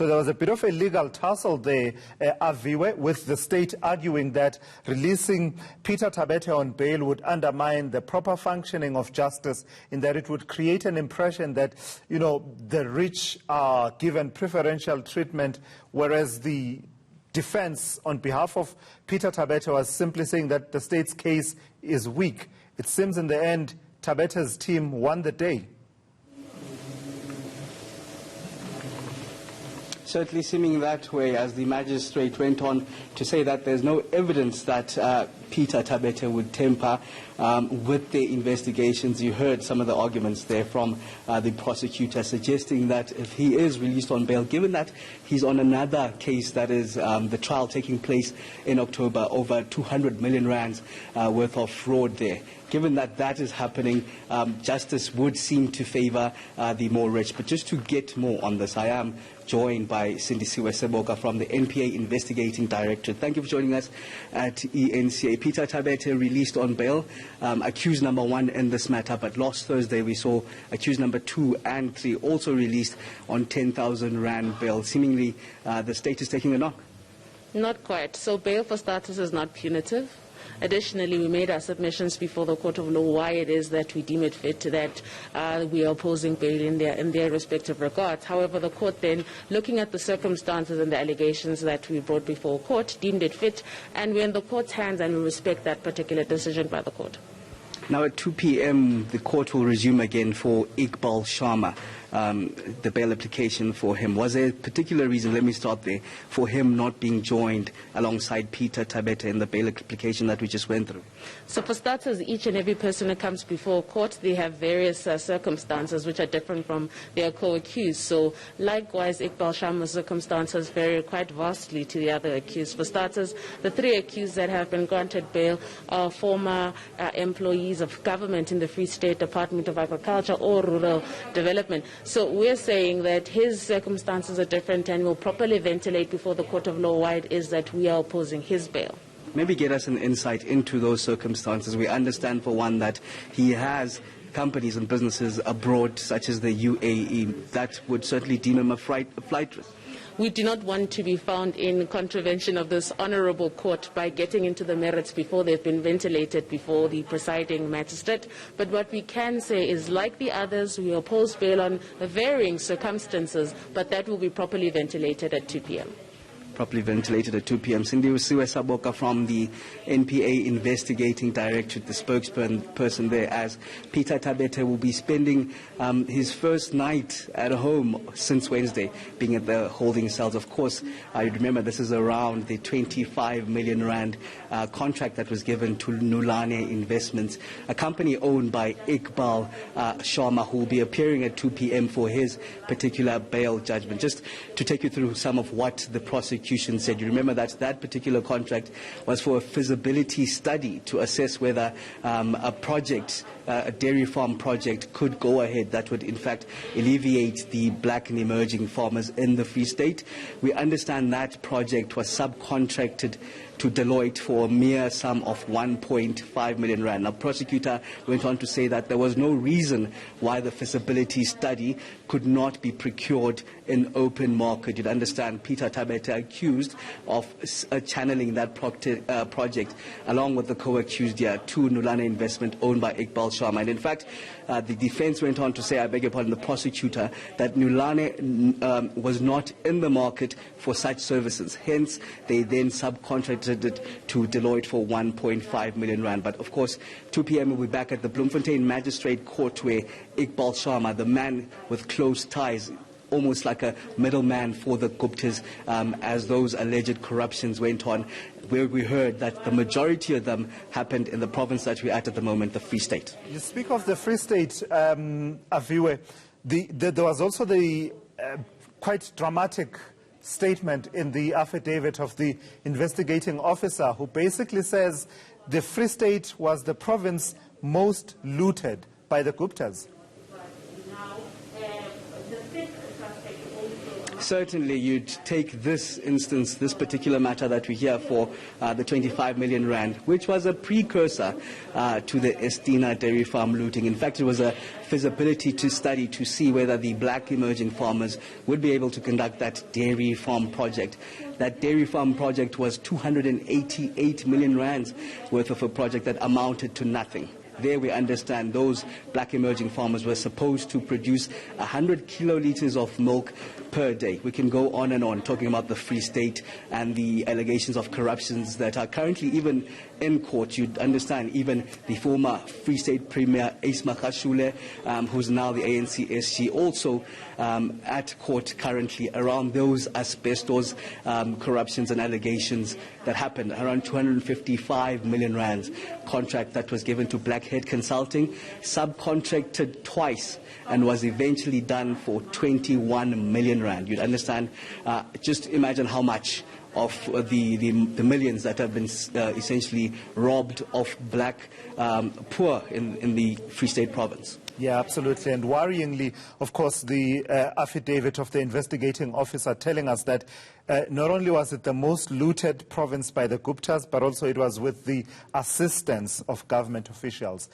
So there was a bit of a legal tussle there, Aviwe, with the state arguing that releasing Peter Thabethe on bail would undermine the proper functioning of justice, in that it would create an impression that, you know, the rich are given preferential treatment, whereas the defense on behalf of Peter Thabethe was simply saying that the state's case is weak. It seems in the end, Thabethe's team won the day. Certainly seeming that way, as the magistrate went on to say that there's no evidence that Peter Thabethe would tamper with the investigations. You heard some of the arguments there from the prosecutor suggesting that if he is released on bail, given that he's on another case, that is the trial taking place in October, over 200 million rands worth of fraud there. Given that that is happening, justice would seem to favor the more rich. But just to get more on this, I am joined by Sindisiwe Seboka from the NPA Investigating Directorate. Thank you for joining us at eNCA. Peter Thabethe released on bail, accused number 1 in this matter, but last Thursday we saw accused number 2 and 3 also released on 10,000 rand bail. Seemingly the state is taking a knock. Not quite. So bail for starters is not punitive. Additionally, we made our submissions before the Court of Law why it is that we deem it fit that we are opposing bail in their respective regards. However, the court then, looking at the circumstances and the allegations that we brought before court, deemed it fit, and we're in the court's hands and we respect that particular decision by the court. Now at 2 p.m. the court will resume again for Iqbal Sharma, the bail application for him. Was there a particular reason, let me start there, for him not being joined alongside Peter Thabethe in the bail application that we just went through? So for starters, each and every person who comes before court, they have various circumstances which are different from their co-accused. So likewise, Iqbal Sharma's circumstances vary quite vastly to the other accused. For starters, the 3 accused that have been granted bail are former employees of government in the Free State Department of Agriculture or Rural Development. So we're saying that his circumstances are different and will properly ventilate before the Court of Law why it is that we are opposing his bail. Maybe get us an insight into those circumstances. We understand, for one, that he has companies and businesses abroad, such as the UAE. That would certainly deem him a flight risk. We do not want to be found in contravention of this honourable court by getting into the merits before they've been ventilated before the presiding magistrate. But what we can say is, like the others, we oppose bail on varying circumstances, but that will be properly ventilated at 2 p.m. Properly ventilated at 2 p.m. Sindisiwe Seboka from the NPA Investigating Directorate, the spokesperson there, as Peter Thabethe will be spending his first night at home since Wednesday, being at the holding cells. Of course, I remember this is around the 25 million rand contract that was given to Nulane Investments, a company owned by Iqbal Sharma, who will be appearing at 2 p.m. for his particular bail judgment. Just to take you through some of what the prosecution said. You remember that that particular contract was for a feasibility study to assess whether a project, a dairy farm project, could go ahead that would in fact alleviate the black and emerging farmers in the Free State. We understand that project was subcontracted to Deloitte for a mere sum of 1.5 million rand. Now, prosecutor went on to say that there was no reason why the feasibility study could not be procured in open market. You'd understand Peter Thabethe accused of channeling that project along with the co-accused here to Nulane Investment owned by Iqbal Sharma. And in fact, the defense went on to say, I beg your pardon, the prosecutor, that Nulane was not in the market for such services. Hence, they then subcontracted it to Deloitte for 1.5 million rand. But of course, 2 p.m. we'll be back at the Bloemfontein Magistrate Court, where Iqbal Sharma, the man with close ties, almost like a middleman for the Guptas, as those alleged corruptions went on, where we heard that the majority of them happened in the province that we're at the moment, the Free State. You speak of the Free State, Aviwe. There was also the quite dramatic statement in the affidavit of the investigating officer, who basically says the Free State was the province most looted by the Guptas. certainly you'd take this instance, this particular matter that we hear for the 25 million rand, which was a precursor to the Estina dairy farm looting. In fact, it was a feasibility to study to see whether the black emerging farmers would be able to conduct that dairy farm project. That dairy farm project was 288 million rands worth of a project that amounted to nothing. There we understand those black emerging farmers were supposed to produce 100 kiloliters of milk per day. We can go on and on talking about the Free State and the allegations of corruptions that are currently even in court. You'd understand even the former Free State Premier Ace Makashule, who's now the ANC SG, also at court currently around those asbestos corruptions and allegations that happened. Around 255 million rands contract that was given to Blackhead Consulting, subcontracted twice, and was eventually done for 21 million rand. You'd understand, just imagine how much of the millions that have been essentially robbed of black poor in the Free State province. Yeah, absolutely. And worryingly, of course, the affidavit of the investigating officer telling us that not only was it the most looted province by the Guptas, but also it was with the assistance of government officials.